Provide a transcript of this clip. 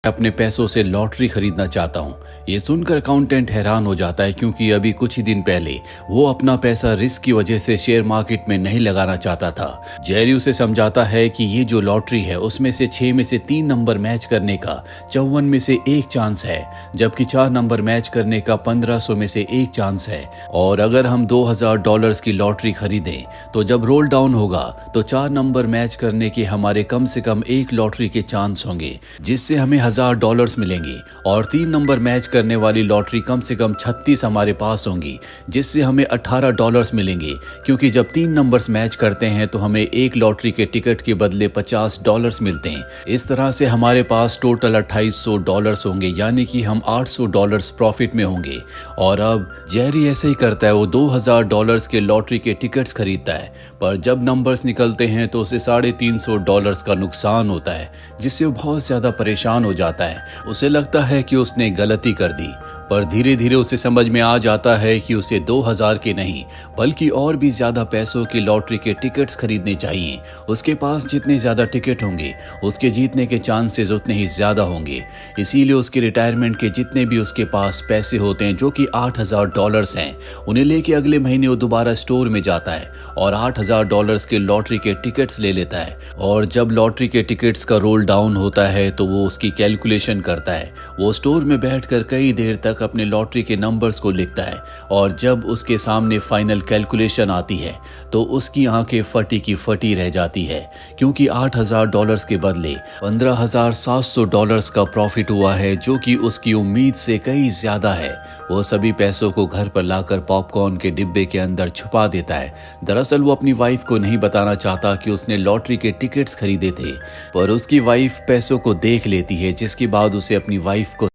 अपने पैसों से लॉटरी खरीदना चाहता हूँ। ये सुनकर अकाउंटेंट हैरान हो जाता है क्योंकि अभी कुछ ही दिन पहले वो अपना पैसा रिस्क की वजह से शेयर मार्केट में नहीं लगाना चाहता था। जेरी उसे समझाता है कि ये जो लॉटरी है उसमें से 6 में से 3 नंबर मैच करने का 54 में से 1 चांस है, जबकि 4 नंबर मैच करने का 1500 में से 1 चांस है। और अगर हम $2000 की लॉटरी खरीदें तो जब रोल डाउन होगा तो 4 नंबर मैच करने के हमारे कम से कम 1 लॉटरी के चांस होंगे, जिससे हमें $1000 मिलेंगे। और 3 नंबर मैच करने वाली लॉटरी कम से कम 36 हमारे पास होंगी, जिससे हमें $18 मिलेंगे, क्योंकि जब 3 नंबर्स मैच करते हैं तो हमें 1 लॉटरी के टिकट के बदले $50 मिलते हैं। इस तरह से हमारे पास टोटल $2800 होंगे, यानी कि हम $800 प्रॉफिट में होंगे। और अब जेरी ऐसे ही करता है, वो $2000 के लॉटरी के टिकट्स खरीदता है, पर जब नंबर्स निकलते हैं तो उसे $350 का नुकसान होता है, जिससे वो बहुत ज्यादा परेशान हो जाता है। उसे लगता है कि उसने गलती कर दी, पर धीरे धीरे उसे समझ में आ जाता है कि उसे 2000 के नहीं बल्कि और भी ज्यादा पैसों की लॉटरी के टिकट्स खरीदने चाहिए। उसके पास जितने ज्यादा टिकट होंगे उसके जीतने के चांसेस उतने ही ज्यादा होंगे। इसीलिए उसके रिटायरमेंट के जितने भी उसके पास पैसे होते हैं, जो कि $8000 हैं, उन्हें लेके अगले महीने वो दोबारा स्टोर में जाता है और $8000 के लॉटरी के टिकट्स ले लेता है। और जब लॉटरी के टिकट्स का रोल डाउन होता है तो वो उसकी कैलकुलेशन करता है। वो स्टोर में बैठकर कई देर तक अपने लॉटरी के नंबर्स को लिखता है, और जब उसके सामने फाइनल कैलकुलेशन आती है तो उसकी आंखें फटी की फटी रह जाती है, क्योंकि $8000 के बदले $15700 का प्रॉफिट हुआ है, जो कि उसकी उम्मीद से कई ज्यादा है। वो सभी पैसों को घर पर लाकर पॉपकॉर्न के डिब्बे के अंदर छुपा देता है। दरअसल वो अपनी वाइफ को नहीं बताना चाहता कि उसने लॉटरी के टिकट्स खरीदे थे, पर उसकी वाइफ पैसों को देख लेती है, जिसके बाद उसे अपनी वाइफ को